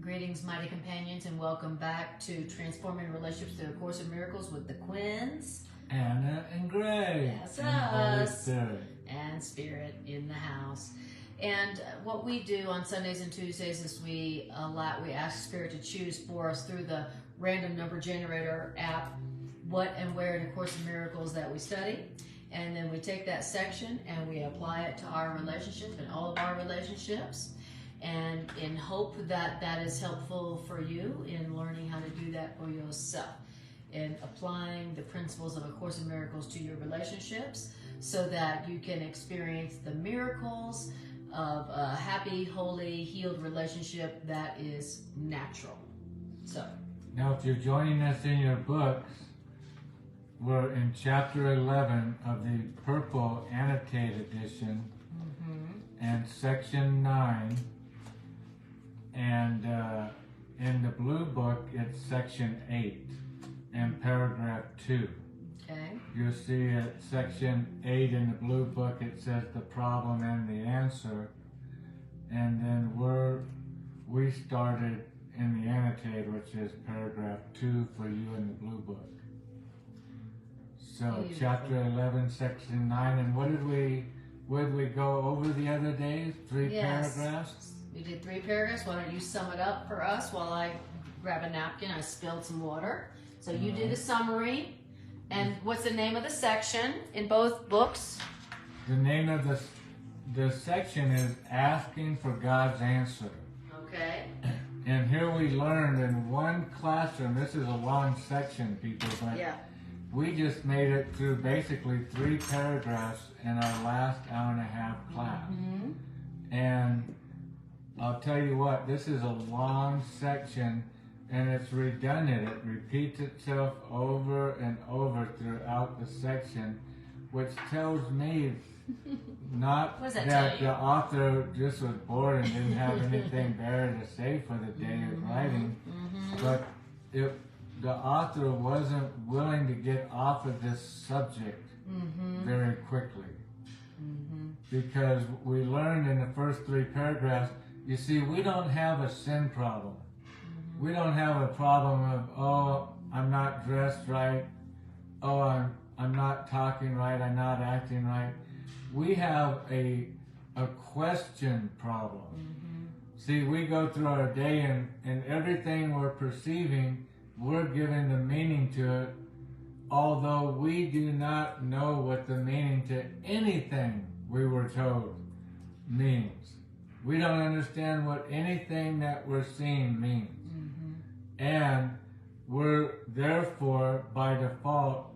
Greetings, mighty companions, and welcome back to Transforming Relationships Through A Course in Miracles with the Quinns. Anna and Gray. That's and us. Holy Spirit. And Spirit in the house. And what we do on Sundays and Tuesdays is we ask Spirit to choose for us through the random number generator app what and where in A Course in Miracles that we study. And then we take that section and we apply it to our relationship and all of our relationships. And in hope that that is helpful for you in learning how to do that for yourself, in applying the principles of A Course in Miracles to your relationships so that you can experience the miracles of a happy, holy, healed relationship that is natural. So now if you're joining us in your books, we're in chapter 11 of the purple annotated edition and section 9. And in the blue book, it's section 8 and paragraph 2. Okay. You'll see at section 8 in the blue book, it says the problem and the answer. And then we started in the annotated, which is paragraph 2 for you in the blue book. So Beautiful. Chapter 11, section 9. And what did we go over the other days? 3 paragraphs? We did 3 paragraphs. Why don't you sum it up for us while I grab a napkin? I spilled some water. So you do the summary. And what's the name of the section in both books? The name of the section is Asking for God's Answer. Okay. And here we learned in one classroom, this is a long section, people, but we just made it through basically 3 paragraphs in our last hour and a half class. And I'll tell you what, this is a long section and it's redundant. It repeats itself over and over throughout the section, which tells me not that the author just was bored and didn't have anything better to say for the day of writing, but the author wasn't willing to get off of this subject very quickly. Because we learned in the first 3 paragraphs, you see, we don't have a sin problem. We don't have a problem of, oh, I'm not dressed right. Oh, I'm not talking right. I'm not acting right. We have a question problem. See, we go through our day and everything we're perceiving, we're giving the meaning to it, although we do not know what the meaning to anything we were told means. We don't understand what anything that we're seeing means. And we're therefore, by default,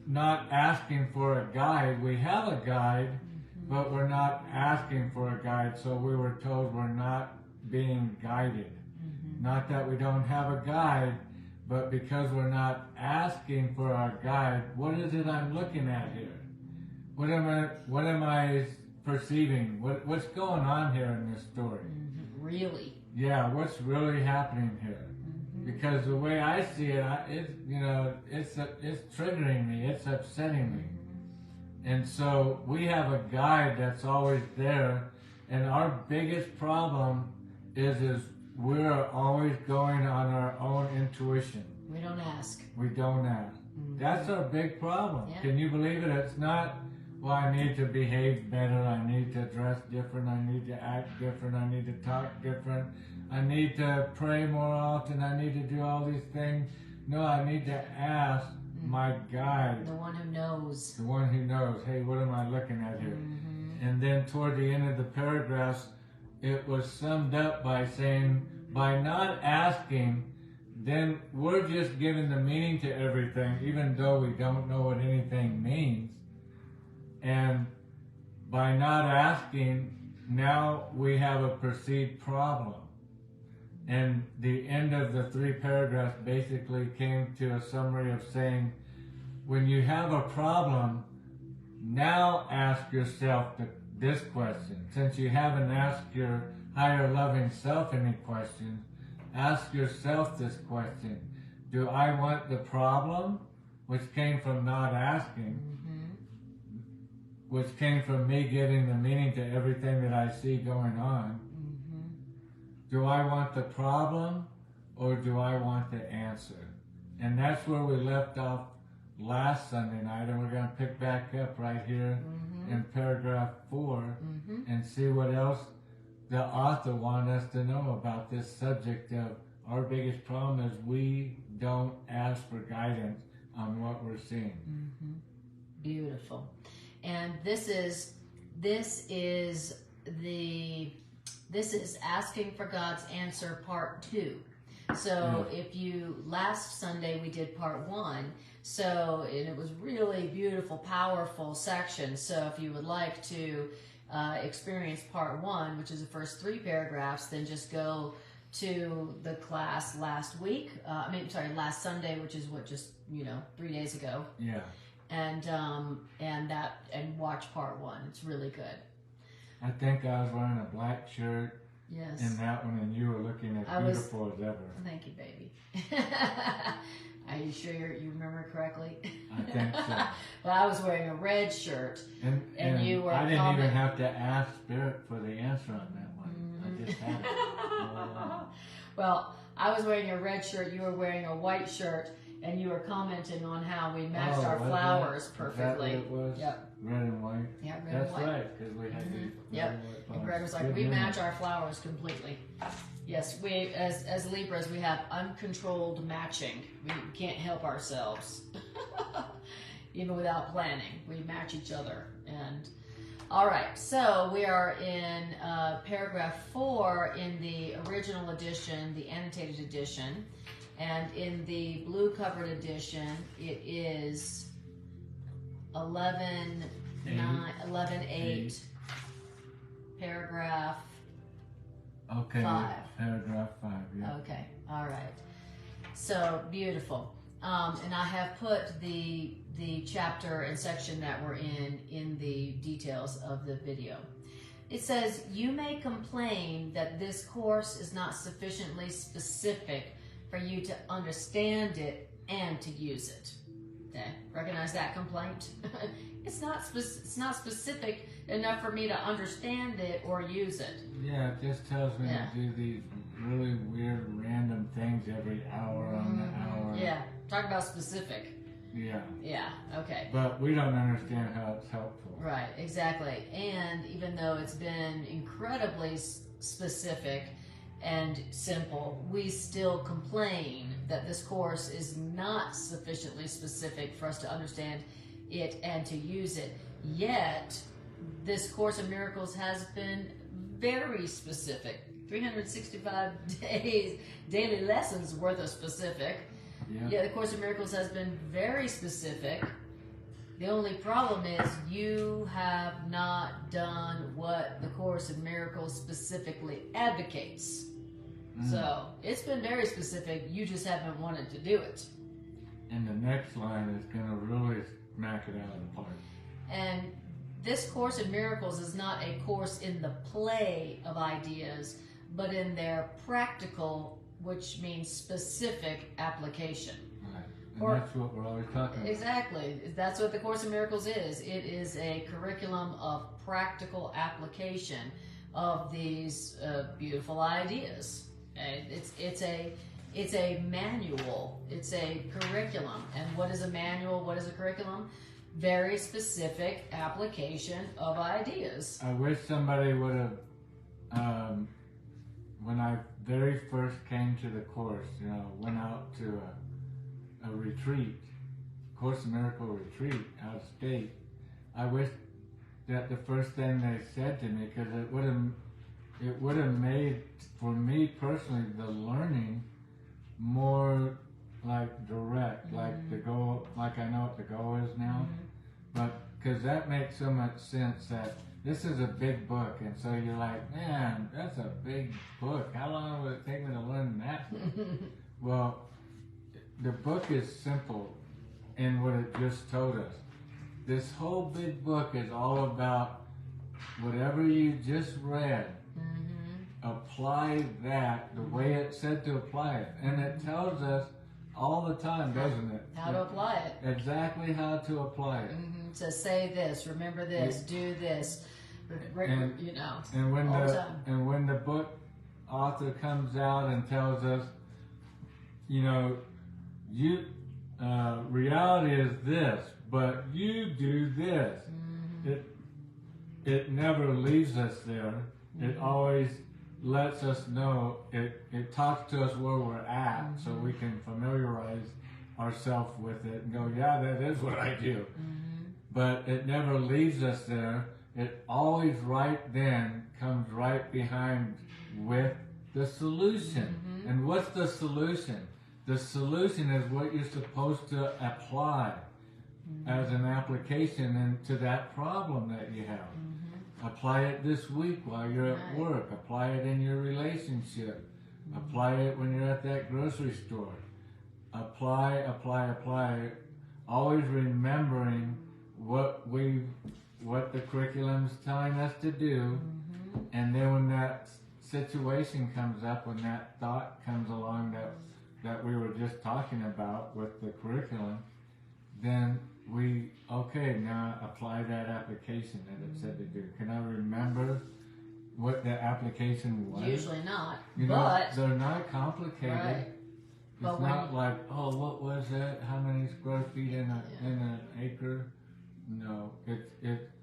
not asking for a guide. We have a guide, but we're not asking for a guide, so we were told we're not being guided. Not that we don't have a guide, but because we're not asking for our guide, what is it I'm looking at here? What am I perceiving? What's going on here in this story? Really? Yeah, what's really happening here? Because the way I see it, it's triggering me, it's upsetting me. And so we have a guide that's always there, and our biggest problem is we're always going on our own intuition. We don't ask. We don't ask. That's our big problem. Yeah. Can you believe it? It's not, well, I need to behave better, I need to dress different, I need to act different, I need to talk different, I need to pray more often, I need to do all these things. No, I need to ask my guide. The one who knows. The one who knows, hey, what am I looking at here? And then toward the end of the paragraphs, it was summed up by saying, by not asking, then we're just giving the meaning to everything, even though we don't know what anything means. And by not asking, now we have a perceived problem. And the end of the 3 paragraphs basically came to a summary of saying, when you have a problem, now ask yourself this question. Since you haven't asked your higher loving self any questions, ask yourself this question. Do I want the problem, which came from not asking, which came from me giving the meaning to everything that I see going on, do I want the problem or do I want the answer? And that's where we left off last Sunday night, and we're going to pick back up right here in paragraph 4 and see what else the author wanted us to know about this subject of our biggest problem is we don't ask for guidance on what we're seeing. Beautiful. And this is asking for God's answer part 2. So if you, last Sunday we did part 1, so it was really beautiful, powerful section. So if you would like to experience part 1, which is the first 3 paragraphs, then just go to the class last Sunday, which is just 3 days ago. Yeah. And watch part 1. It's really good. I think I was wearing a black shirt. Yes. In that one, and you were looking as beautiful as ever. Thank you, baby. Are you sure you remember correctly? I think so. Well, I was wearing a red shirt, and you were. I didn't even have to ask Spirit for the answer on that one. I just had it. Well, I was wearing a red shirt. You were wearing a white shirt, and you were commenting on how we matched our flowers perfectly. Is that what it was? Yep. Red and white? Yeah, red and white. That's right, because we had these red and white flowers. And Greg was like, we match our flowers completely. Yes, we, as Libras, we have uncontrolled matching. We can't help ourselves. Even without planning, we match each other. And all right, so we are in paragraph 4 in the original edition, the annotated edition. And in the blue covered edition, it is 11:8, paragraph 5. Paragraph 5, yeah. Okay, all right. So, beautiful. And I have put the chapter and section that we're in the details of the video. It says, you may complain that this course is not sufficiently specific for you to understand it and to use it. Okay, recognize that complaint? It's not specific enough for me to understand it or use it. Yeah, it just tells me to do these really weird random things every hour on the hour. Yeah, talk about specific. Yeah. Yeah, okay. But we don't understand how it's helpful. Right, exactly. And even though it's been incredibly specific and simple, we still complain that this course is not sufficiently specific for us to understand it and to use it. Yet, this Course in Miracles has been very specific. 365 days, daily lessons worth of specific. Yeah, the Course in Miracles has been very specific. The only problem is you have not done what the Course in Miracles specifically advocates. So, it's been very specific, you just haven't wanted to do it. And the next line is going to really smack it out of the park. And this Course in Miracles is not a course in the play of ideas, but in their practical, which means specific application. Right. And that's what we're always talking about. Exactly. That's what the Course in Miracles is. It is a curriculum of practical application of these beautiful ideas. It's a manual. It's a curriculum. And what is a manual? What is a curriculum? Very specific application of ideas. I wish somebody would have, when I very first came to the course, went out to a retreat, Course in Miracle retreat out of state. I wish that the first thing they said to me, because it would have made, for me personally, the learning more like direct, like the goal, like I know what the goal is now. But because that makes so much sense that this is a big book, and so you're like, man, that's a big book. How long would it take me to learn that? Well, the book is simple in what it just told us. This whole big book is all about whatever you just read. Apply that the way it said to apply it. And it tells us all the time, doesn't it? How to apply it. Exactly how to apply it. So say this, remember this, do this, And when the book author comes out and tells us, you know, reality is this, but you do this. It never leaves us there. It always lets us know. It talks to us where we're at, so we can familiarize ourselves with it and go, yeah, that is what I do. But it never leaves us there. It always right then comes right behind with the solution. And what's the solution? The solution is what you're supposed to apply as an application into that problem that you have. Apply it this week while you're at work. Apply it in your relationship. Apply it when you're at that grocery store. Apply, apply, apply. Always remembering what the curriculum's telling us to do. And then when that situation comes up, when that thought comes along that we were just talking about with the curriculum, then we, okay, now apply that application that it said to do. Can I remember what the application was? Usually not. You know, they're not complicated. Right. It's not like, oh, what was that? How many square feet in an acre? No,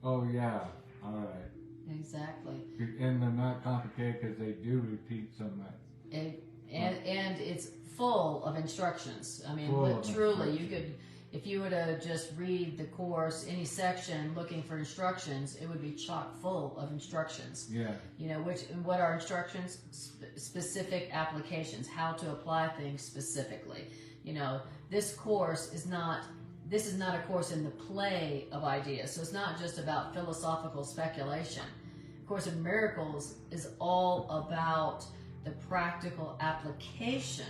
oh yeah, all right. Exactly. And they're not complicated because they do repeat so much. And it's full of instructions. I mean, truly, you could, if you were to just read the course, any section looking for instructions, it would be chock full of instructions. Yeah. You know, what are instructions? Specific applications, how to apply things specifically. You know, this course is not a course in the play of ideas. So it's not just about philosophical speculation. Course in Miracles is all about the practical application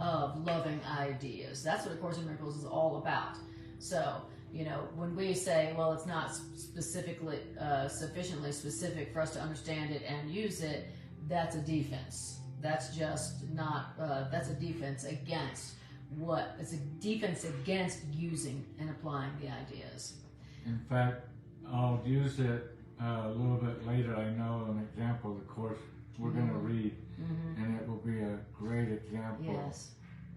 of loving ideas. That's what A Course in Miracles is all about. So, you know, when we say, well, it's not specifically, sufficiently specific for us to understand it and use it, that's a defense. That's just not, that's a defense against it's a defense against using and applying the ideas. In fact, I'll use it a little bit later. I know an example of the course we're going to read, and it will be a great example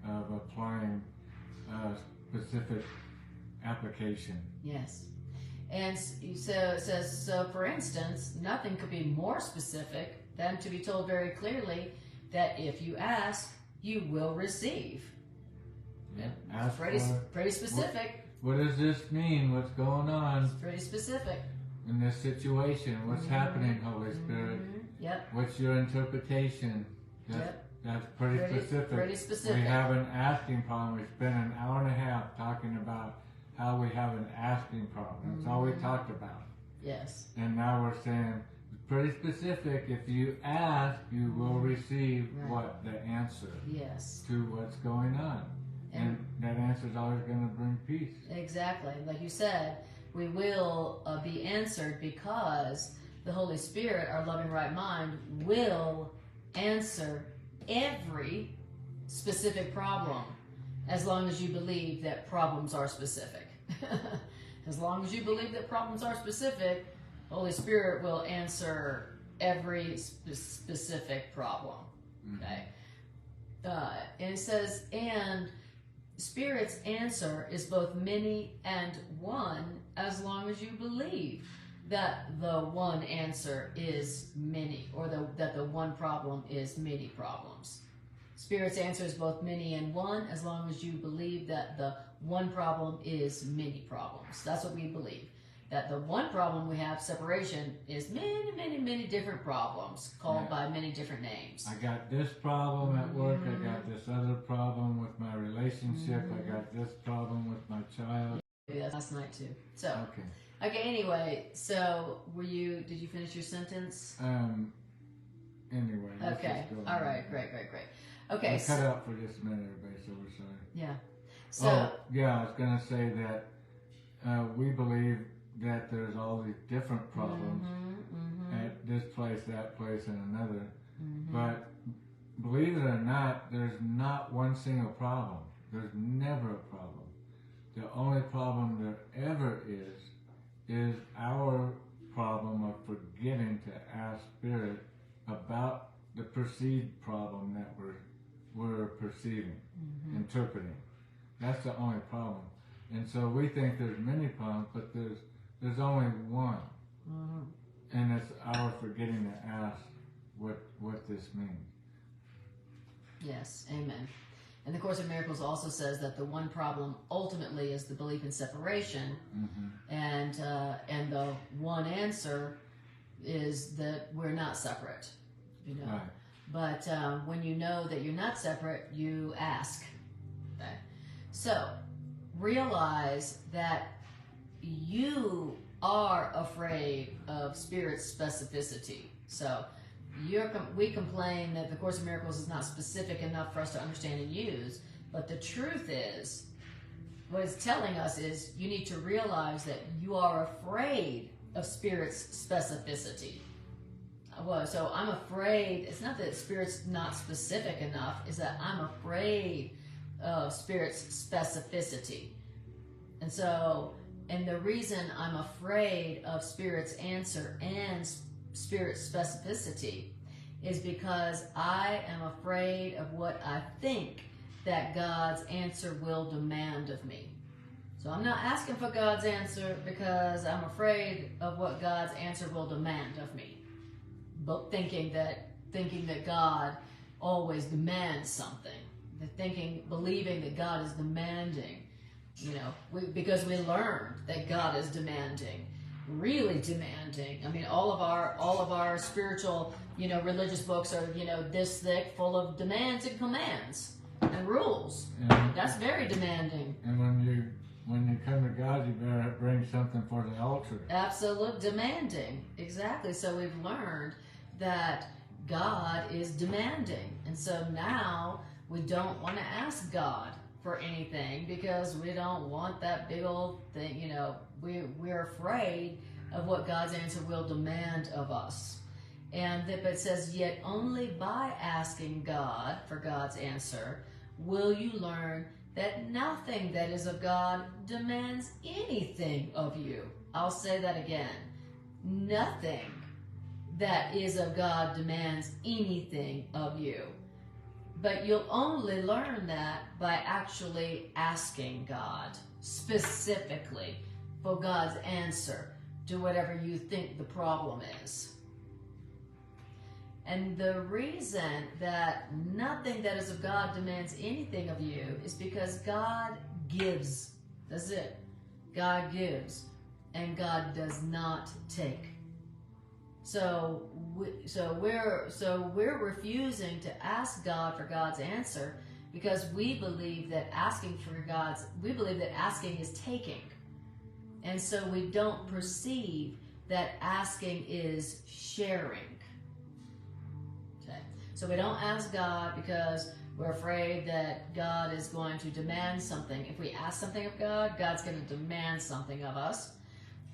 of applying specific application. Yes. And so it says, so for instance, nothing could be more specific than to be told very clearly that if you ask, you will receive. Yeah. Pretty specific. What does this mean? What's going on? It's pretty specific. In this situation, what's happening, Holy Spirit? Yep. What's your interpretation? That's pretty specific. Pretty specific. We have an asking problem. We spent an hour and a half talking about how we have an asking problem. That's all we talked about. Yes. And now we're saying, pretty specific, if you ask, you will receive what? The answer. Yes. To what's going on. And that answer is always going to bring peace. Exactly. Like you said, we will be answered because the Holy Spirit, our loving right mind, will answer every specific problem as long as you believe that problems are specific. As long as you believe that problems are specific, Holy Spirit will answer every specific problem. Okay? And it says, and Spirit's answer is both many and one as long as you believe that the one answer is many, or that the one problem is many problems. Spirit's answer is both many and one as long as you believe that the one problem is many problems. That's what we believe. That the one problem we have, separation, is many, many, many different problems called by many different names. I got this problem at work. I got this other problem with my relationship. I got this problem with my child. Maybe that's last night too. So okay. Anyway, so did you finish your sentence? Anyway. Okay. All right. Great. Okay. I'll cut out for just a minute, everybody. So we're sorry. Yeah. So. I was gonna say that we believe that there's all these different problems at this place, that place, and another. But believe it or not, there's not one single problem. There's never a problem. The only problem there ever is our problem of forgetting to ask Spirit about the perceived problem that we're perceiving, interpreting. That's the only problem. And so we think there's many problems, but there's only one. And it's our forgetting to ask what this means. Yes, amen. And the Course in Miracles also says that the one problem ultimately is the belief in separation, and the one answer is that we're not separate, you know. Right. But when you know that you're not separate, you ask. Okay? So realize that you are afraid of spirit specificity. So we complain that the Course in Miracles is not specific enough for us to understand and use, but the truth is, what it's telling us is you need to realize that you are afraid of spirit's specificity. Well, so I'm afraid, it's not that spirit's not specific enough, it's that I'm afraid of spirit's specificity. And so, and the reason I'm afraid of spirit's answer and spirit's specificity is because I am afraid of what I think that God's answer will demand of me. So I'm not asking for God's answer because I'm afraid of what God's answer will demand of me, but thinking that God always demands something, believing that God is demanding, you know, because we learned that God is demanding, really demanding. I mean, all of our spiritual, you know, religious books are, you know, this thick, full of demands and commands and rules. That's very demanding. And when you come to God, you better bring something for the altar. Absolute demanding. Exactly. So we've learned that God is demanding. And so now we don't want to ask God for anything because we don't want that big old thing, you know, we're afraid of what God's answer will demand of us. And but it says, yet only by asking God for God's answer will you learn that nothing that is of God demands anything of you. I'll say that again. Nothing that is of God demands anything of you. But you'll only learn that by actually asking God specifically for God's answer to whatever you think the problem is. And the reason that nothing that is of God demands anything of you is because God gives. That's it. God gives, and God does not take. So we're refusing to ask God for God's answer because we believe that asking is taking. And so we don't perceive that asking is sharing. Okay. So we don't ask God because we're afraid that God is going to demand something. If we ask something of God, God's going to demand something of us.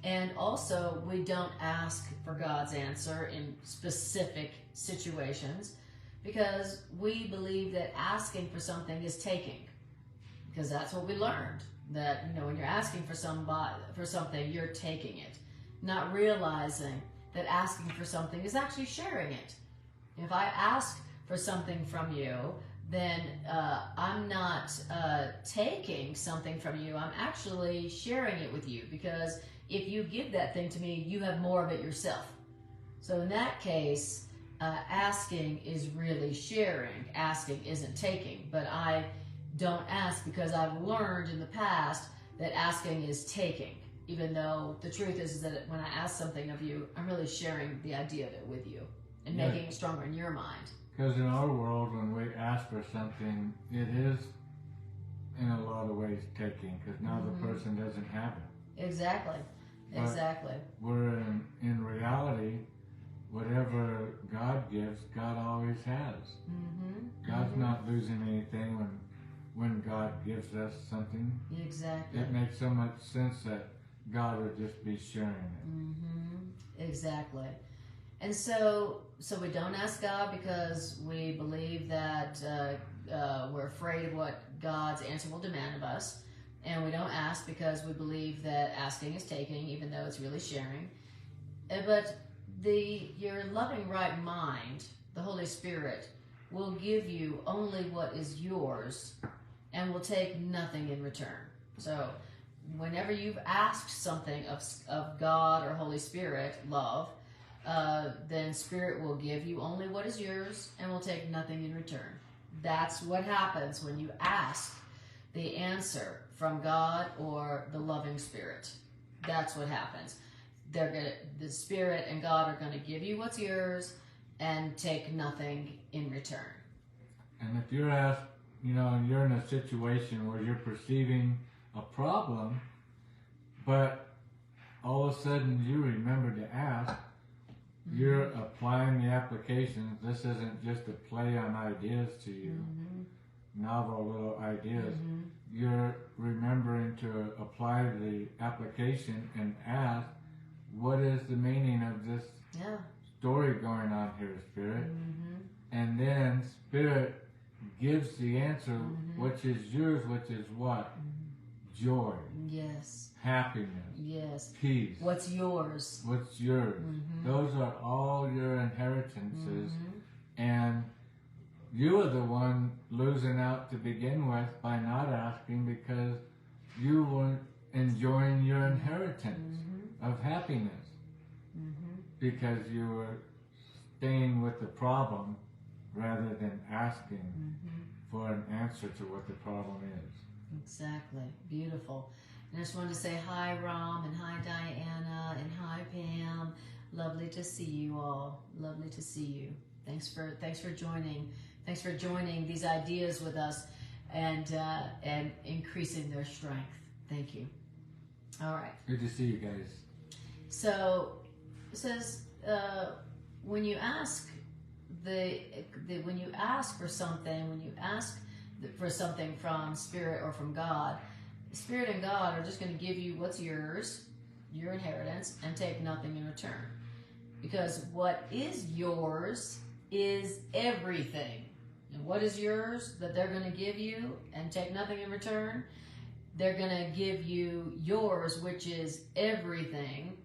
And also, we don't ask for God's answer in specific situations because we believe that asking for something is taking. Because that's what we learned. That, you know, when you're asking for something, you're taking it. Not realizing that asking for something is actually sharing it. If I ask for something from you, then I'm not taking something from you. I'm actually sharing it with you because if you give that thing to me, you have more of it yourself. So in that case, asking is really sharing. Asking isn't taking. But I don't ask because I've learned in the past that asking is taking. Even though the truth is that when I ask something of you, I'm really sharing the idea of it with you and making it stronger in your mind. Because in our world, when we ask for something, it is in a lot of ways taking because now the person doesn't have it. Exactly. But exactly. Where in reality, whatever God gives, God always has. God's not losing anything when God gives us something. Exactly. It makes so much sense that God would just be sharing it. Exactly. And so we don't ask God because we believe that we're afraid of what God's answer will demand of us. And we don't ask because we believe that asking is taking, even though it's really sharing. But your loving right mind the Holy Spirit, will give you only what is yours and will take nothing in return. So whenever you've asked something of God or Holy Spirit, love, then Spirit will give you only what is yours and will take nothing in return. That's what happens when you ask the answer from God or the loving Spirit. That's what happens. The Spirit and God are going to give you what's yours and take nothing in return. And if you're asked, you're in a situation where you're perceiving a problem, but all of a sudden you remember to ask, you're applying the applications. This isn't just a play on ideas to you, novel little ideas. You're remembering to apply the application and ask, what is the meaning of this story going on here, Spirit? And then Spirit gives the answer, which is yours, which is what? Joy. Yes. Happiness. Yes. Peace. What's yours? What's yours? Those are all your inheritances. And you are the one losing out to begin with by not asking, because you weren't enjoying your inheritance of happiness. Because you were staying with the problem rather than asking for an answer to what the problem is. Exactly. Beautiful. And I just wanted to say hi, Ram, and hi, Diana, and hi, Pam. Lovely to see you all. Lovely to see you. Thanks for joining. Thanks for joining these ideas with us and increasing their strength. Thank you. All right. Good to see you guys. So it says when you ask when you ask for something from Spirit or from God, Spirit and God are just going to give you what's yours, your inheritance, and take nothing in return. Because what is yours is everything. And what is yours that they're going to give you and take nothing in return? They're going to give you yours, which is everything.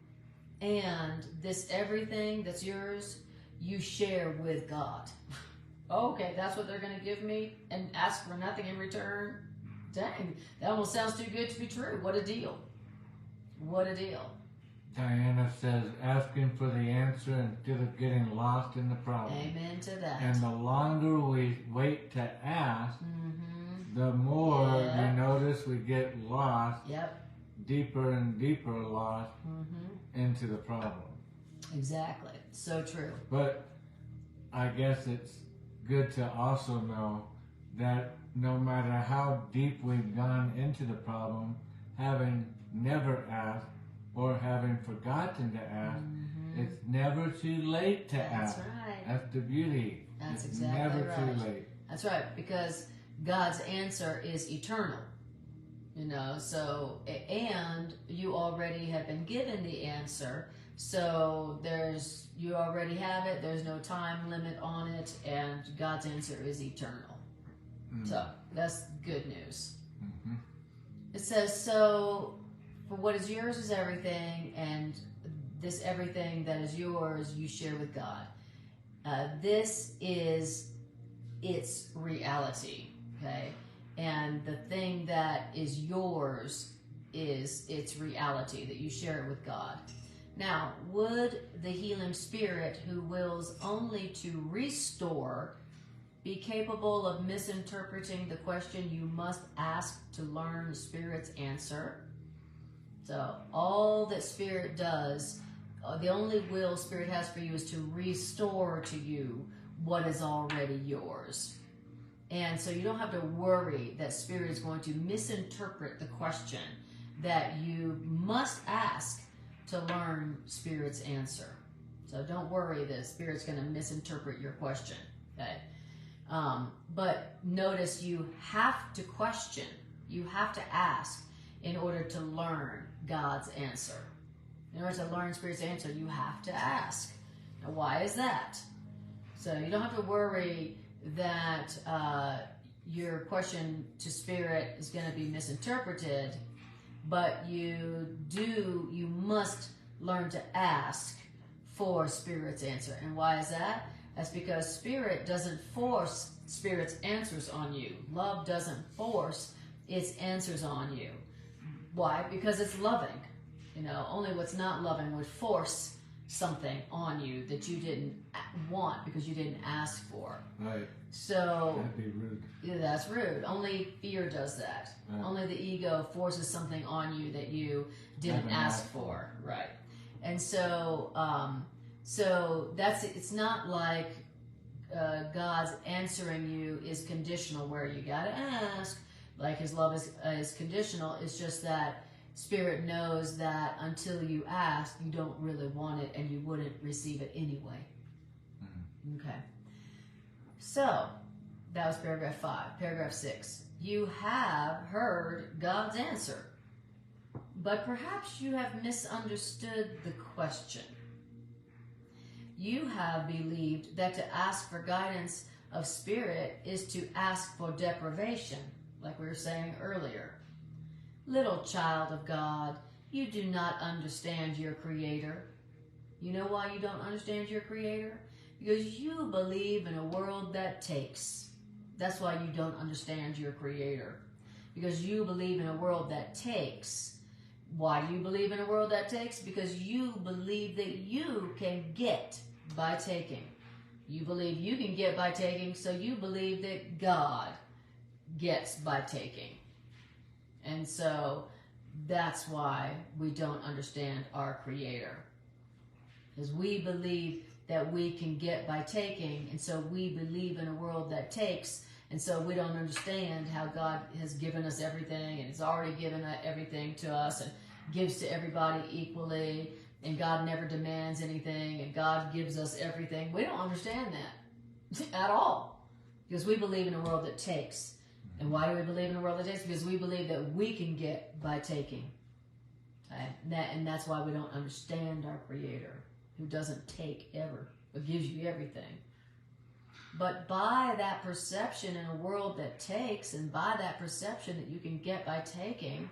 And this everything that's yours, you share with God. Okay, that's what they're going to give me and ask for nothing in return? Dang, that almost sounds too good to be true. What a deal. What a deal. Diana says, asking for the answer instead of getting lost in the problem. Amen to that. And the longer we wait to ask, the more you notice we get lost, deeper and deeper lost into the problem. Exactly. So true. But I guess it's good to also know that no matter how deep we've gone into the problem, having never asked or having forgotten to ask, it's never too late to ask. That's right. That's the beauty. That's it's exactly never right. too late. That's right, because God's answer is eternal. So, and you already have been given the answer, so you already have it, there's no time limit on it, and God's answer is eternal. So, that's good news. It says, so, for what is yours is everything, and this everything that is yours, you share with God. This is its reality, okay? And the thing that is yours is its reality, that you share it with God. Now, would the healing Spirit who wills only to restore be capable of misinterpreting the question you must ask to learn Spirit's answer? So all that Spirit does, the only will Spirit has for you is to restore to you what is already yours. And so you don't have to worry that Spirit is going to misinterpret the question that you must ask to learn Spirit's answer. So don't worry that Spirit's going to misinterpret your question. Okay? But notice you have to question, you have to ask in order to learn God's answer. In order to learn Spirit's answer, you have to ask. Now, why is that? So you don't have to worry that your question to Spirit is going to be misinterpreted, but you must learn to ask for Spirit's answer. And why is that? That's because Spirit doesn't force Spirit's answers on you. Love doesn't force its answers on you. Why? Because it's loving. You know, only what's not loving would force something on you that you didn't want because you didn't ask for. Right. So that'd be rude. Yeah, that's rude. Only fear does that. Right. Only the ego forces something on you that you didn't ask for. Right. And so, it's not like God's answering you is conditional, where you gotta ask. Like His love is conditional. It's just that Spirit knows that until you ask, you don't really want it, and you wouldn't receive it anyway. Mm-hmm. Okay. So, that was paragraph 5. Paragraph 6. You have heard God's answer, but perhaps you have misunderstood the question. You have believed that to ask for guidance of Spirit is to ask for deprivation, like we were saying earlier. Little child of God, you do not understand your Creator. You know why you don't understand your Creator? Because you believe in a world that takes. That's why you don't understand your Creator. Because you believe in a world that takes. Why do you believe in a world that takes? Because you believe that you can get by taking. You believe you can get by taking, so you believe that God gets by taking. And so that's why we don't understand our Creator. Because we believe that we can get by taking, and so we believe in a world that takes, and so we don't understand how God has given us everything, and has already given everything to us, and gives to everybody equally, and God never demands anything, and God gives us everything. We don't understand that at all, because we believe in a world that takes. And why do we believe in a world that takes? Because we believe that we can get by taking. And that's why we don't understand our Creator, who doesn't take ever, but gives you everything. But by that perception in a world that takes, and by that perception that you can get by taking,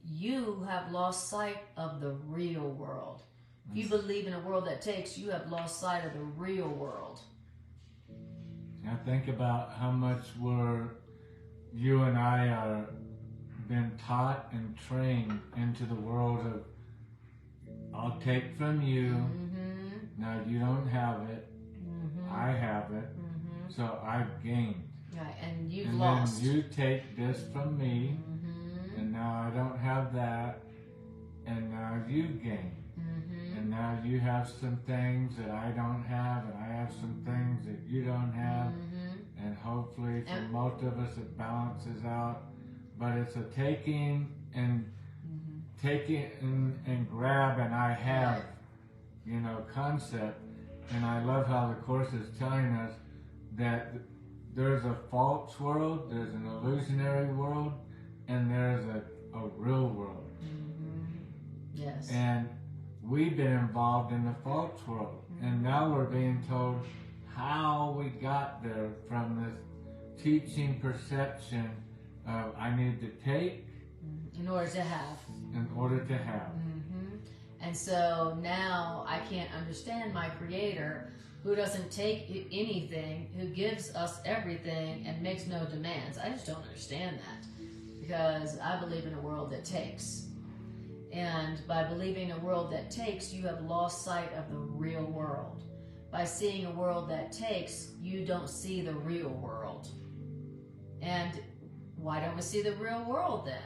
you have lost sight of the real world. If you believe in a world that takes, you have lost sight of the real world. Now think about how much you and I are been taught and trained into the world of, I'll take from you, now you don't have it, I have it, so I've gained. Right, and you've and lost. And then you take this from me, and now I don't have that, and now you gain. And now you have some things that I don't have, and I have some things that you don't have, and hopefully for most of us it balances out. But it's a taking and and grab and I have, concept. And I love how the Course is telling us that there's a false world, there's an illusionary world, and there's a real world. Yes. And we've been involved in the false world, and now we're being told how we got there from this teaching perception of I need to take in order to have. In order to have. And so now I can't understand my Creator, who doesn't take anything, who gives us everything and makes no demands. I just don't understand that, because I believe in a world that takes. And by believing a world that takes, you have lost sight of the real world. By seeing a world that takes, you don't see the real world. And why don't we see the real world then?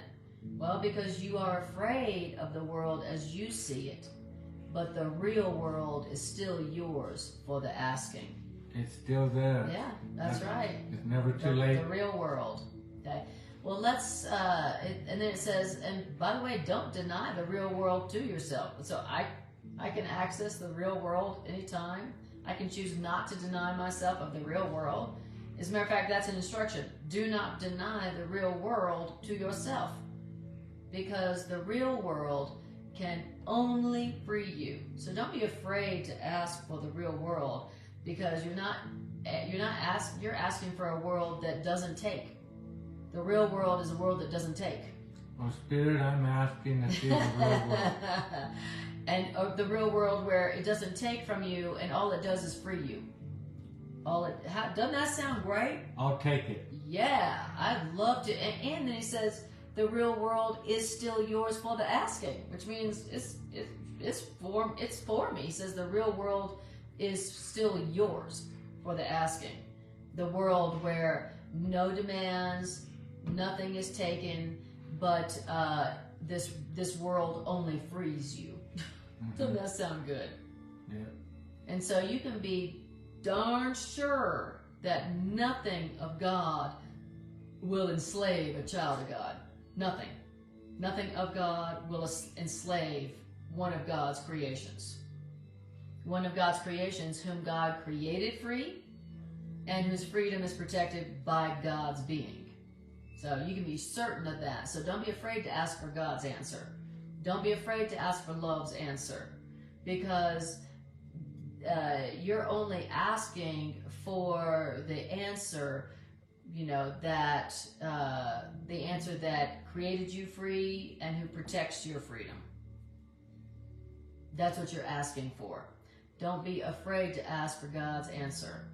Well, because you are afraid of the world as you see it. But the real world is still yours for the asking. It's still there. Yeah, that's right. It's never too late. The real world. Okay. Well, let's, and then it says, and by the way, don't deny the real world to yourself. So I can access the real world anytime. I can choose not to deny myself of the real world. As a matter of fact, that's an instruction. Do not deny the real world to yourself, because the real world can only free you. So don't be afraid to ask for the real world, because you're asking for a world that doesn't take. The real world is a world that doesn't take. Well, Spirit, I'm asking to see the real world. And the real world where it doesn't take from you, and all it does is free you. Doesn't that sound great? I'll take it. Yeah, I'd love to. And then he says the real world is still yours for the asking, which means it's for me. He says the real world is still yours for the asking. The world where no demands, nothing is taken, but this world only frees you. Doesn't that sound good? Yeah. And so you can be darn sure that nothing of God will enslave a child of God. Nothing. Nothing of God will enslave one of God's creations. One of God's creations whom God created free and whose freedom is protected by God's being. So you can be certain of that. So don't be afraid to ask for God's answer. Don't be afraid to ask for love's answer, because you're only asking for the answer, that the answer that created you free and who protects your freedom. That's what you're asking for. Don't be afraid to ask for God's answer.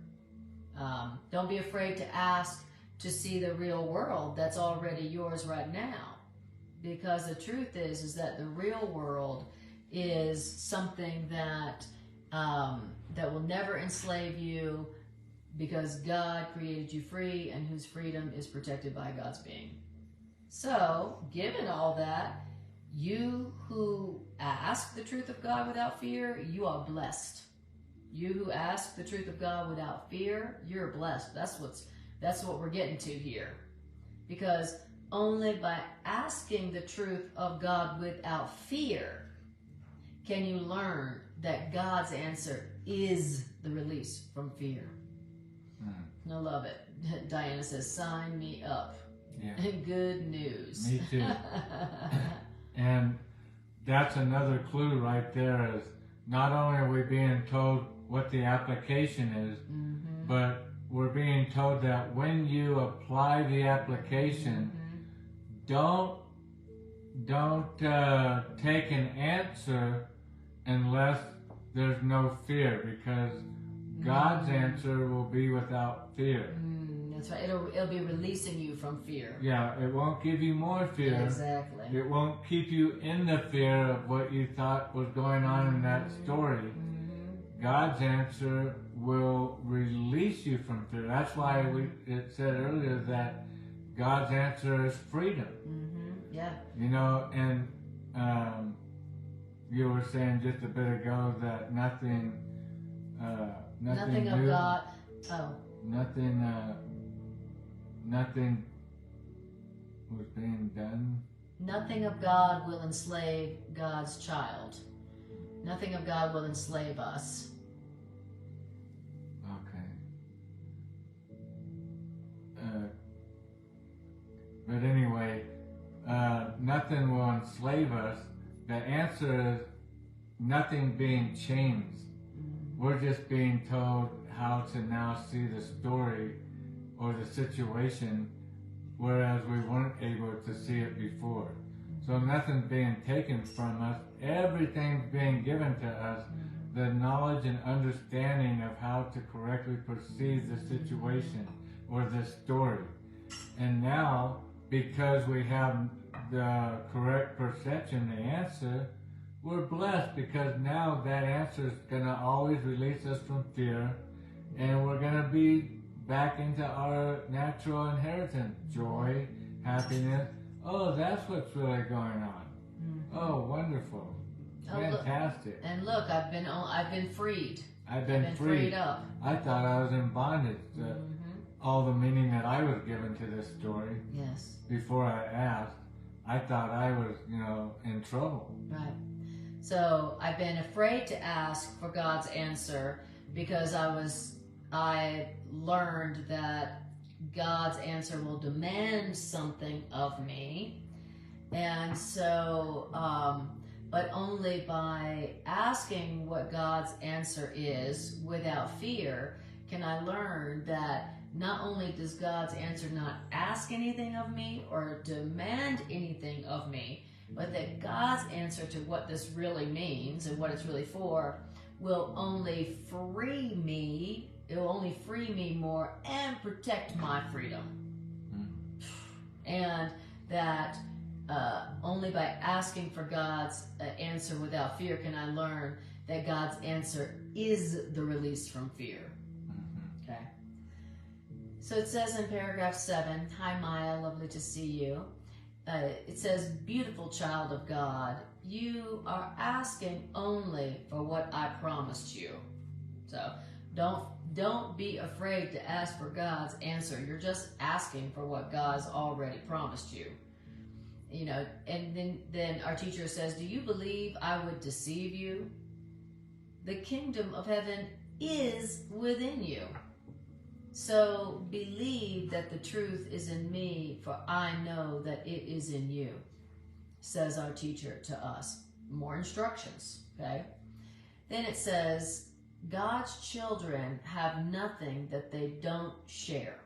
Don't be afraid to ask to see the real world that's already yours right now. Because the truth is that the real world is something that that will never enslave you, because God created you free and whose freedom is protected by God's being. So, given all that, you who ask the truth of God without fear, you are blessed. You who ask the truth of God without fear, you're blessed. That's what we're getting to here. Because only by asking the truth of God without fear can you learn that God's answer is the release from fear. I love it. Diana says, sign me up. Yeah. Good news. Me too. And that's another clue right there, is not only are we being told what the application is, but we're being told that when you apply the application, don't take an answer unless there's no fear, because God's answer will be without fear. That's right. It'll be releasing you from fear. Yeah, it won't give you more fear. Exactly. It won't keep you in the fear of what you thought was going on in that story. God's answer will release you from fear. That's why it said earlier that God's answer is freedom. Yeah. And you were saying just a bit ago that nothing of God. Oh. Nothing was being done. Nothing of God will enslave God's child. Nothing of God will enslave us. Okay. But anyway, nothing will enslave us. The answer is nothing being changed. We're just being told how to now see the story or the situation, whereas we weren't able to see it before. So nothing's being taken from us. Everything's being given to us. The knowledge and understanding of how to correctly perceive the situation or the story. And now, because we have the correct perception, the answer, we're blessed, because now that answer is going to always release us from fear, and we're going to be back into our natural inheritance, joy, happiness. Oh, that's what's really going on. Oh, wonderful. Fantastic. Look, I've been freed. I've been freed up. I thought I was in bondage. All the meaning that I was given to this story. Yes. Before I asked, I thought I was, in trouble. Right. So I've been afraid to ask for God's answer because I learned that God's answer will demand something of me. And so, but only by asking what God's answer is without fear can I learn that not only does God's answer not ask anything of me or demand anything of me, but that God's answer to what this really means and what it's really for will only free me it will only free me more and protect my freedom. And that only by asking for God's answer without fear can I learn that God's answer is the release from fear. Okay. So it says in paragraph 7, hi Maya, lovely to see you. It says, beautiful child of God, you are asking only for what I promised you. So don't be afraid to ask for God's answer. You're just asking for what God's already promised you. You know, and then our teacher says, do you believe I would deceive you? The kingdom of heaven is within you. So believe that the truth is in me, for I know that it is in you, says our teacher to us. More instructions, okay? Then it says, God's children have nothing that they don't share.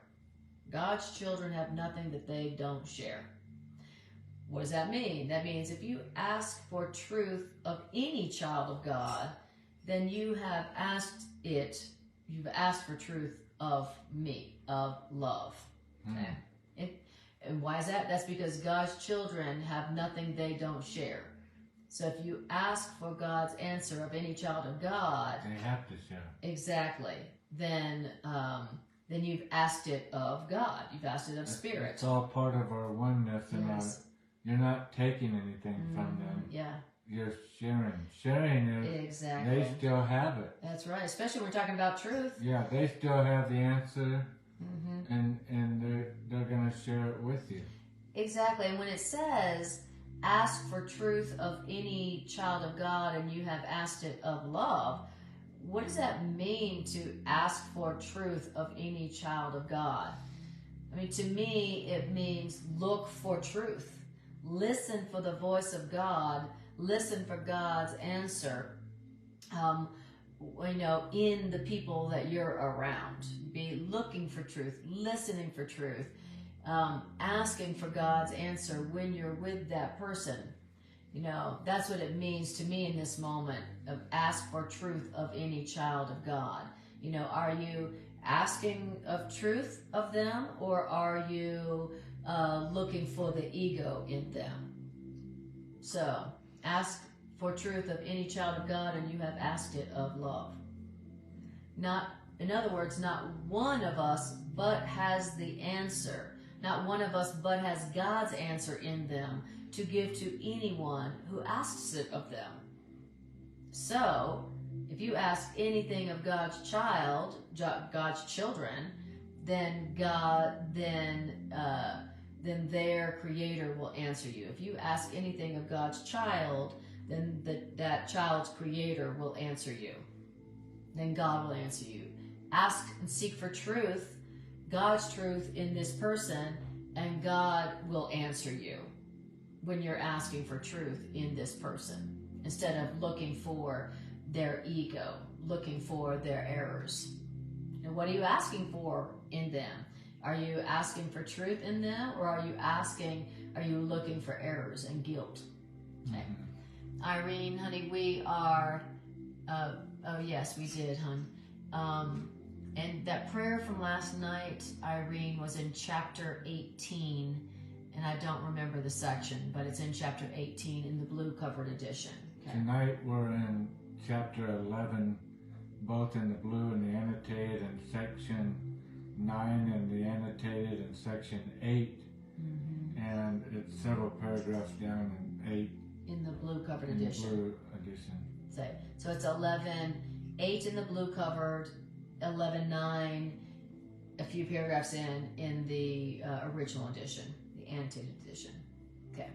God's children have nothing that they don't share. What does that mean? That means if you ask for truth of any child of God, then you have asked you've asked for truth of me, of love. Okay? And why is that? That's because God's children have nothing they don't share. So if you ask for God's answer of any child of God, they have to share. Exactly. Then you've asked it of God. You've asked it of Spirit. It's all part of our oneness, and yes. You're not taking anything from them. Yeah. You're sharing. Sharing is exactly. They still have it. That's right. Especially when we're talking about truth. Yeah, they still have the answer, and they're going to share it with you. Exactly. And when it says, ask for truth of any child of God and you have asked it of love, what does that mean to ask for truth of any child of God? I mean, to me, it means look for truth. Listen for the voice of God. Listen for God's answer. In the people that you're around. Be looking for truth, listening for truth, asking for God's answer when you're with that person. You know, that's what it means to me in this moment of ask for truth of any child of God. You know, are you asking of truth of them, or are you looking for the ego in them? So, ask for truth of any child of God and you have asked it of love. In other words, not one of us but has the answer. Not one of us but has God's answer in them to give to anyone who asks it of them. So, if you ask anything of God's children, then then their Creator will answer you. If you ask anything of God's child, then that child's Creator will answer you. Then God will answer you. Ask and seek for truth, God's truth in this person, and God will answer you when you're asking for truth in this person, instead of looking for their ego, looking for their errors. And what are you asking for in them? Are you asking for truth in them, or are you looking for errors and guilt? Okay. Irene, honey, we are, oh yes, we did, hon. And that prayer from last night, Irene, was in chapter 18, and I don't remember the section, but it's in chapter 18 in the blue covered edition. Okay. Tonight we're in chapter 11, both in the blue and the annotated, and section 9 in the annotated, and section 8, and it's several paragraphs down in 8. In the blue covered edition. Blue edition. So it's 11:8 in the blue covered, 11:9, a few paragraphs in the original edition, the annotated edition. Okay.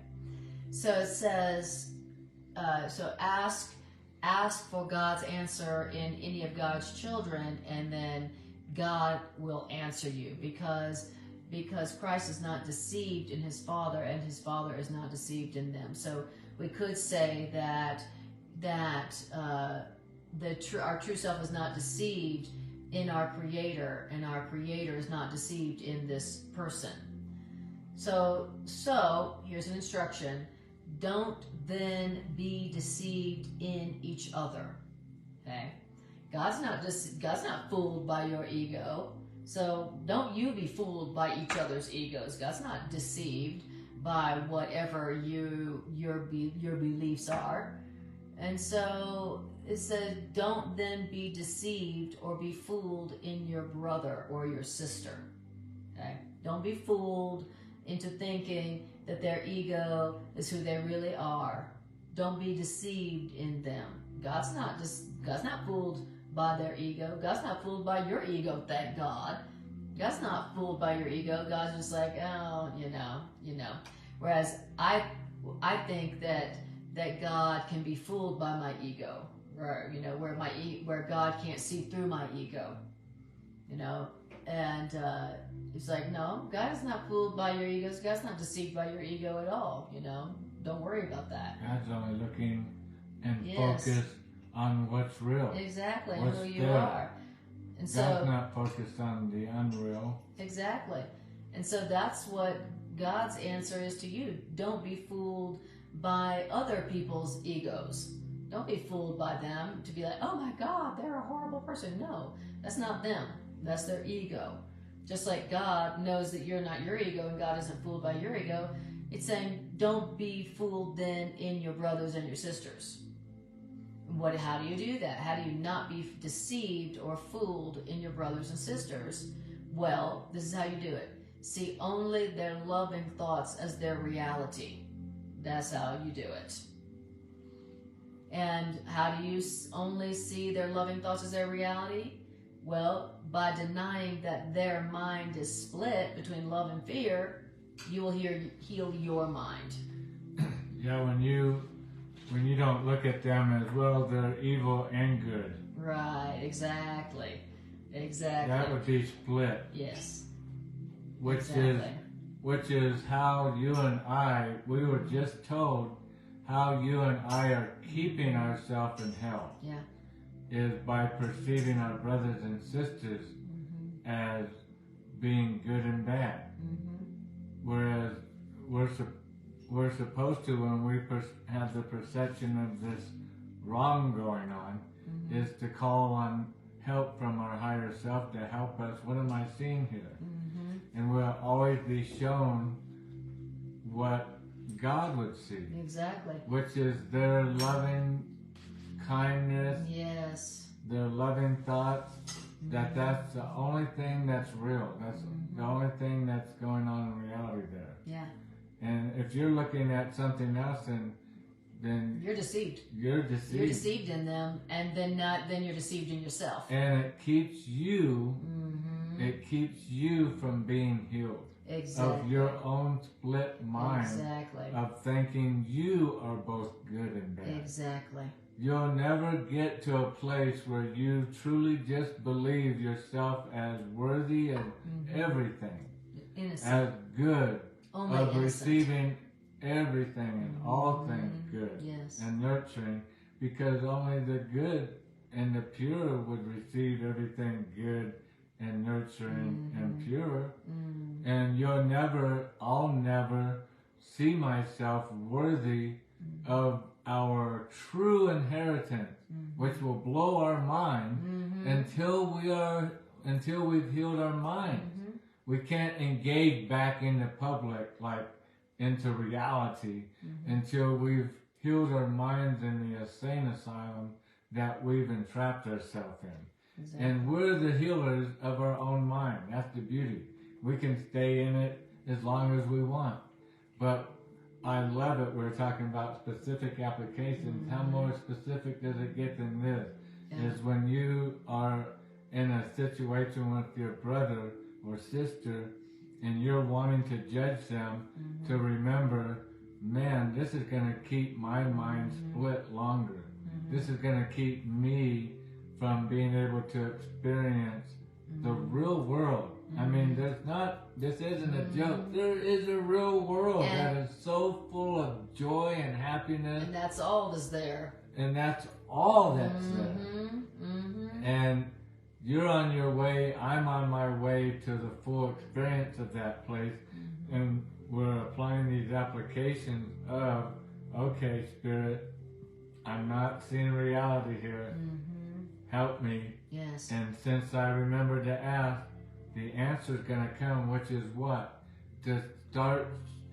So it says, so ask for God's answer in any of God's children, and then God will answer you, because Christ is not deceived in his Father, and his Father is not deceived in them. So we could say that our true self is not deceived in our Creator, and our Creator is not deceived in this person. So here's an instruction: don't then be deceived in each other. Okay, God's not fooled by your ego. So don't you be fooled by each other's egos. God's not deceived by whatever your beliefs are. And so it says, don't then be deceived or be fooled in your brother or your sister. Okay? Don't be fooled into thinking that their ego is who they really are. Don't be deceived in them. God's not fooled by their ego. God's not fooled by your ego, thank God. God's not fooled by your ego. God's just like, oh, you know. Whereas I think that God can be fooled by my ego, or where God can't see through my ego, and it's like, no, God is not fooled by your egos. God's not deceived by your ego at all. Don't worry about that. God's only looking and Yes. focused on what's real. Exactly, What's who you there. are. And so God's not focused on the unreal. exactly, and so that's what God's answer is to you. Don't be fooled by other people's egos. Don't be fooled by them to be like, oh my God, they're a horrible person. No, that's not them. That's their ego. Just like God knows that you're not your ego and God isn't fooled by your ego, it's saying don't be fooled then in your brothers and your sisters. How do you do that? How do you not be deceived or fooled in your brothers and sisters? Well, this is how you do it. See only their loving thoughts as their reality. That's how you do it. And how do you only see their loving thoughts as their reality? Well, by denying that their mind is split between love and fear, you will heal your mind. Yeah, when you don't look at them as, well, they're evil and good. Right, exactly. That would be split. Yes. Which is how you and I, we were just told how you and I are keeping ourselves in hell. Yeah. Is by perceiving our brothers and sisters as being good and bad. Whereas we're supposed to, when we have the perception of this wrong going on, is to call on help from our higher self to help us. What am I seeing here? And we'll always be shown what God would see. Exactly. Which is their loving kindness. Yes. Their loving thoughts. That's the only thing that's real. That's the only thing that's going on in reality there. Yeah. And if you're looking at something else, then you're deceived. You're deceived. You're deceived in them, and then you're deceived in yourself. And it keeps you. It keeps you from being healed. Exactly. Of your own split mind. Exactly. Of thinking you are both good and bad. Exactly. You'll never get to a place where you truly just believe yourself as worthy of everything. Innocent. As good. Only of innocent. Receiving everything and all things good. Yes. And nurturing. Because only the good and the pure would receive everything good and nurturing and pure. And I'll never see myself worthy of our true inheritance, which will blow our mind until we've healed our minds. We can't engage back into public, like into reality, until we've healed our minds in the insane asylum that we've entrapped ourselves in. Exactly. And we're the healers of our own mind. That's the beauty. We can stay in it as long as we want. But I love it. We're talking about specific applications. How more specific does it get than this? Yeah. Is when you are in a situation with your brother or sister and you're wanting to judge them, to remember, man, this is going to keep my mind split longer. This is going to keep me from being able to experience the real world. I mean, this isn't a joke. There is a real world that is so full of joy and happiness. And that's all that's there. And that's all that's there. And you're on your way, I'm on my way to the full experience of that place. And we're applying these applications of, okay, Spirit, I'm not seeing reality here. help me. Yes. And since I remember to ask, the answer's going to come, which is what? To start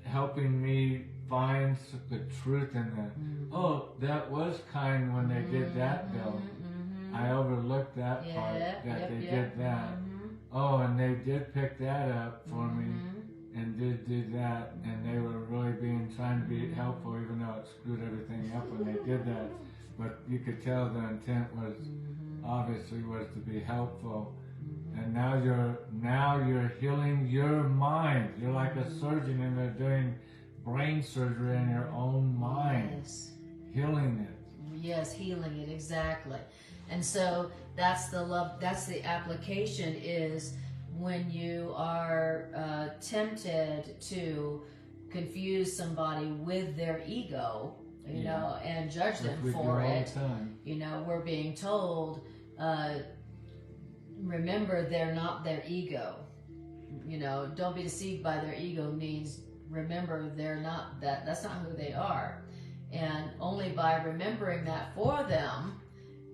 helping me find the truth in that. Oh, that was kind when they did that, though. I overlooked that part, that they did that. Oh, and they did pick that up for me and did do that, and they were really trying to be helpful, even though it screwed everything up when they did that. But you could tell the intent was obviously was to be helpful. And now you're healing your mind. You're like a surgeon, and they're doing brain surgery in your own mind. Yes. Healing it. Yes, healing it, exactly. And so that's the love, that's the application, is when you are tempted to confuse somebody with their ego, you know, and judge them for it. You know, we're being told, remember, they're not their ego. You know, don't be deceived by their ego means remember they're not that. That's not who they are. And only by remembering that for them,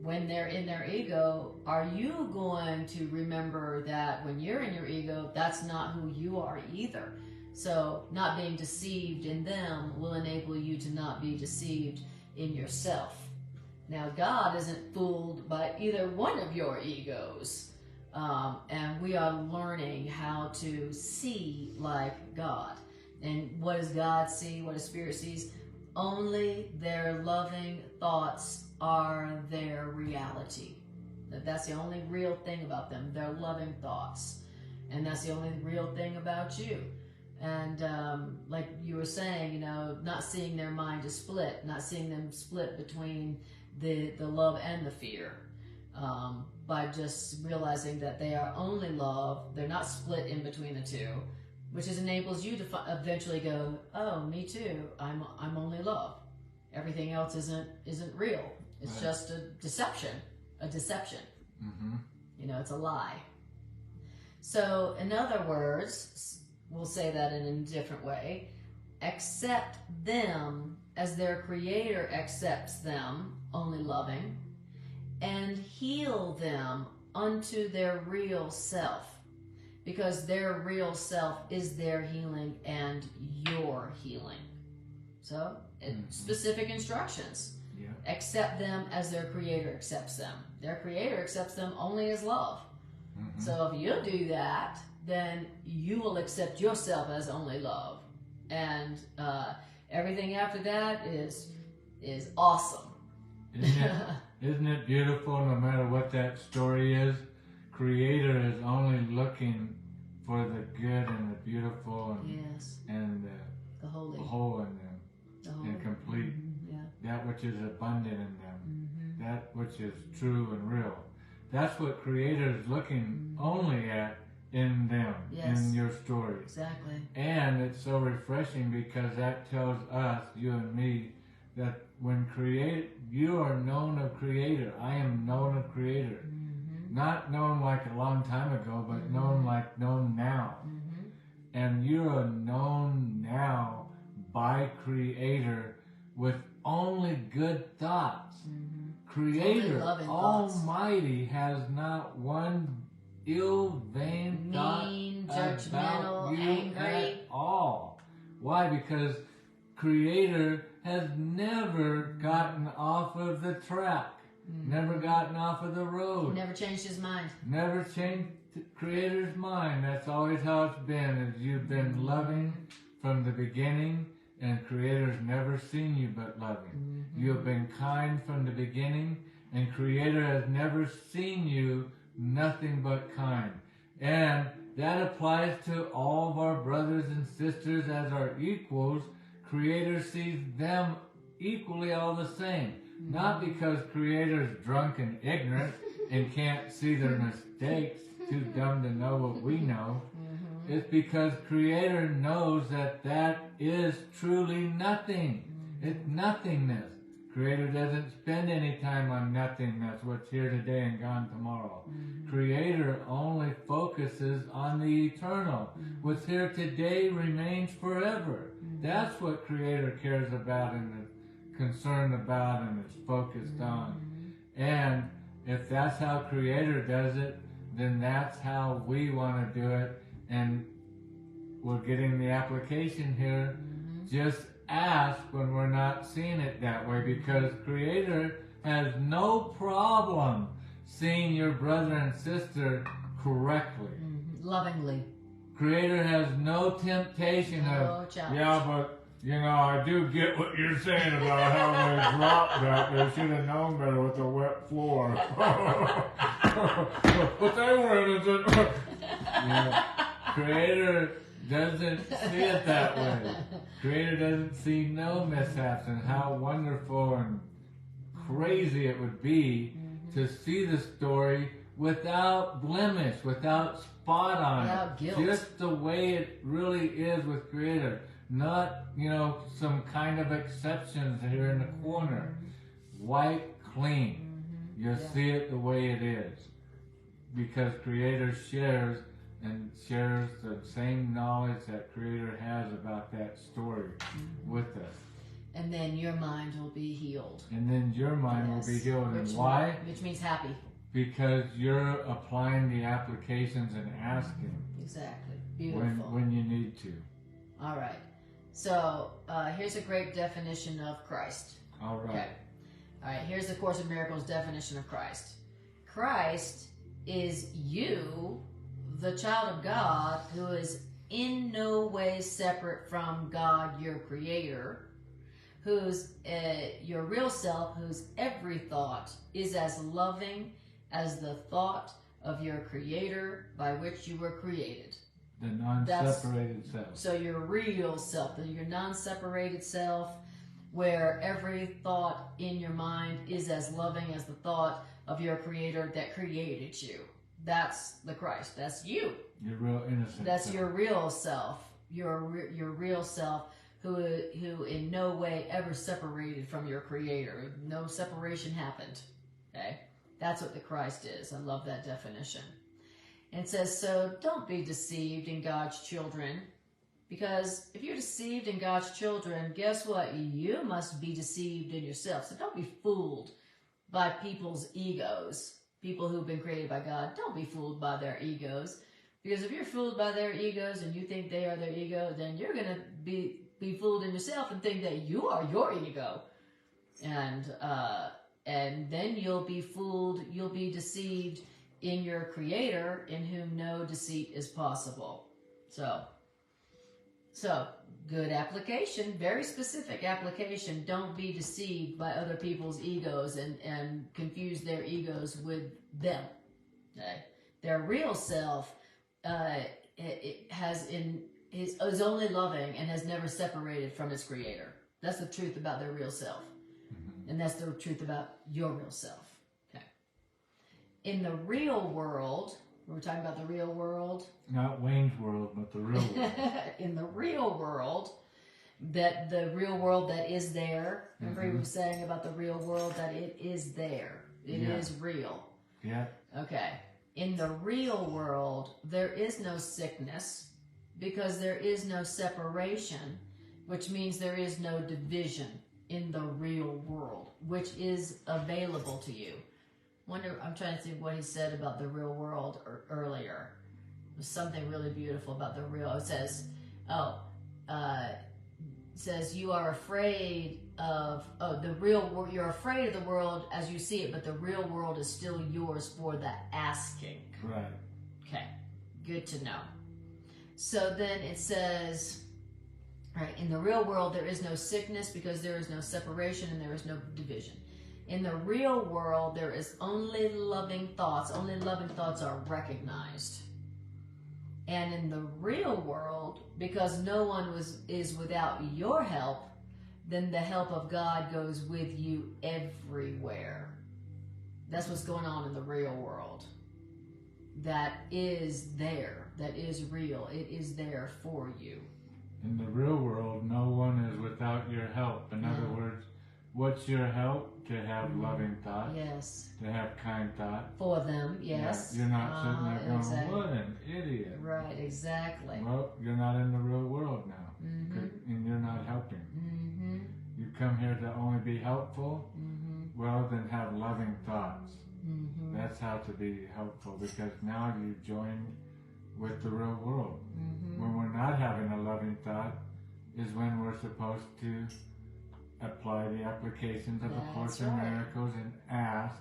when they're in their ego, are you going to remember that when you're in your ego, that's not who you are either. So not being deceived in them will enable you to not be deceived in yourself. Now, God isn't fooled by either one of your egos. And we are learning how to see like God. And what does God see? What does Spirit sees? Only their loving thoughts are their reality. That's the only real thing about them, their loving thoughts. And that's the only real thing about you. And like you were saying, you know, not seeing their mind is split, not seeing them split between the love and the fear. By just realizing that they are only love, they're not split in between the two, which enables you to eventually go, oh, me too, I'm only love. Everything else isn't real. It's just a deception. You know, it's a lie. So, in other words, we'll say that in a different way. Accept them as their Creator accepts them, only loving, and heal them unto their real self, because their real self is their healing and your healing. So, specific instructions. Yeah. Accept them as their Creator accepts them. Their Creator accepts them only as love. So if you do that, then you will accept yourself as only love. And everything after that is awesome. Isn't it beautiful? No matter what that story is, Creator is only looking for the good and the beautiful and the holy. The whole in them, and complete. That which is abundant in them, that which is true and real. That's what Creator is looking only at in them, in your story. Exactly. And it's so refreshing, because that tells us, you and me, that when you are known of Creator. I am known of Creator. Not known like a long time ago, but known now. And you are known now by Creator with only good thoughts. Creator Almighty has not one ill, vain thought about you angry. at all. Why? Because Creator has never gotten off of the track, never gotten off of the road. Never changed his mind. Never changed Creator's mind. That's always how it's been. Is you've been loving from the beginning, and Creator's never seen you but loving. You have been kind from the beginning, and Creator has never seen you nothing but kind. And that applies to all of our brothers and sisters as our equals. Creator sees them equally all the same. Not because Creator's drunk and ignorant and can't see their mistakes, too dumb to know what we know. It's because Creator knows that is truly nothing. It's nothingness. Creator doesn't spend any time on nothingness, what's here today and gone tomorrow. Creator only focuses on the eternal. What's here today remains forever. That's what Creator cares about and is concerned about and is focused on. And if that's how Creator does it, then that's how we want to do it. And we're getting the application here. Just ask when we're not seeing it that way, because Creator has no problem seeing your brother and sister correctly. Lovingly. Creator has no temptation of, yeah, but you know, I do get what you're saying about how they dropped that. They should have known better with the wet floor. But they were innocent. Yeah. Creator doesn't see it that way. Creator doesn't see no mishaps, and how wonderful and crazy it would be to see the story without blemish, without spot on without it. Guilt. Just the way it really is with Creator. Not, you know, some kind of exceptions here in the corner. White, clean. You see it the way it is. Because Creator shares the same knowledge that Creator has about that story with us. And then your mind will be healed. And then your mind will be healed. And why? Which means happy. Because you're applying the applications and asking. Exactly. Beautiful. When you need to. All right. So here's a great definition of Christ. All right. Okay. All right. Here's the Course in Miracles definition of Christ. Christ is you, the child of God, who is in no way separate from God, your Creator, who's your real self, whose every thought is as loving as the thought of your Creator by which you were created. The non-separated self. So your real self, your non-separated self, where every thought in your mind is as loving as the thought of your Creator that created you. That's the Christ. That's you. Your real innocent That's self. your real self. Your real self, who in no way ever separated from your Creator. No separation happened. Okay? That's what the Christ is. I love that definition. And it says, so don't be deceived in God's children, because if you're deceived in God's children, guess what? You must be deceived in yourself. So don't be fooled by people's egos. People who've been created by God, don't be fooled by their egos. Because if you're fooled by their egos and you think they are their ego, then you're going to be fooled in yourself and think that you are your ego. And then you'll be fooled, you'll be deceived in your Creator, in whom no deceit is possible. So good application, very specific application. Don't be deceived by other people's egos and confuse their egos with them. Okay? Their real self is only loving and has never separated from its Creator. That's the truth about their real self. And that's the truth about your real self. In the real world, we're talking about the real world. Not Wayne's World, but the real world. In the real world, the real world that is there. Remember he was saying about the real world that it is there. It is real. Yeah. Okay. In the real world, there is no sickness because there is no separation, which means there is no division in the real world, which is available to you. I'm trying to think what he said about the real world earlier. There's something really beautiful about the real. It says you are afraid of the real world. You're afraid of the world as you see it, but the real world is still yours for the asking. Right. Okay. Good to know. So then it says, right, in the real world there is no sickness because there is no separation and there is no division. In the real world, there is only loving thoughts. Only loving thoughts are recognized. And in the real world, because no one is without your help, then the help of God goes with you everywhere. That's what's going on in the real world. That is there. That is real. It is there for you. In the real world, no one is without your help. In other words, what's your help? To have loving thoughts. Yes. To have kind thoughts. For them, yes. Yeah, you're not sitting there going, exactly. what an idiot. Right, exactly. Well, you're not in the real world now. And you're not helping. You come here to only be helpful? Well, then have loving thoughts. Mm-hmm. That's how to be helpful, because now you join with the real world. Mm-hmm. When we're not having a loving thought is when we're supposed to apply the applications of the Course in Miracles and ask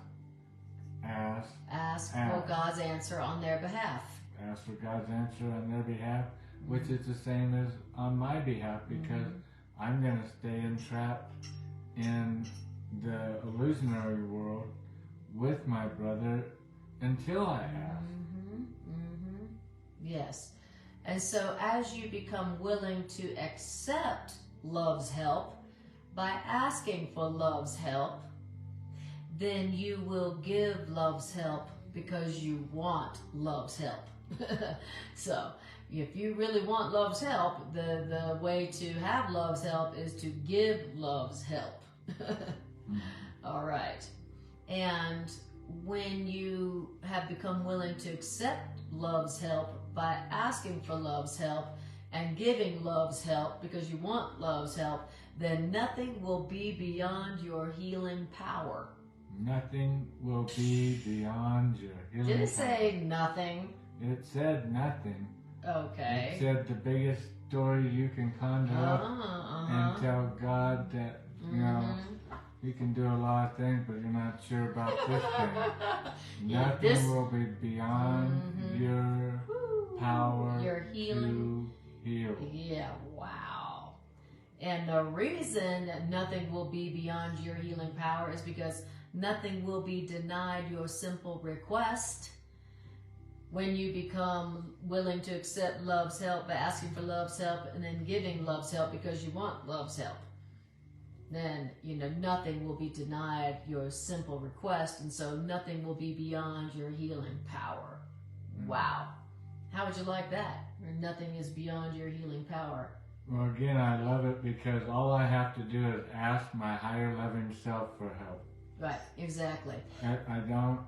for God's answer on their behalf. Ask for God's answer on their behalf, which is the same as on my behalf, because I'm going to stay entrapped in the illusionary world with my brother until I ask. Yes. And so as you become willing to accept love's help by asking for love's help, then you will give love's help because you want love's help. So if you really want love's help, the way to have love's help is to give love's help. All right. And when you have become willing to accept love's help by asking for love's help and giving love's help because you want love's help, then nothing will be beyond your healing power. Nothing will be beyond your healing power. Did it say nothing? It said nothing. Okay. It said the biggest story you can conjure up and tell God that, you know, you can do a lot of things, but you're not sure about this thing. Nothing will be beyond your power your healing. to heal. Yeah, wow. And the reason that nothing will be beyond your healing power is because nothing will be denied your simple request. When you become willing to accept love's help by asking for love's help and then giving love's help because you want love's help, then, you know, nothing will be denied your simple request, and so nothing will be beyond your healing power. Wow. How would you like that? Nothing is beyond your healing power. Well, again, I love it because all I have to do is ask my higher loving self for help. Right, exactly. I don't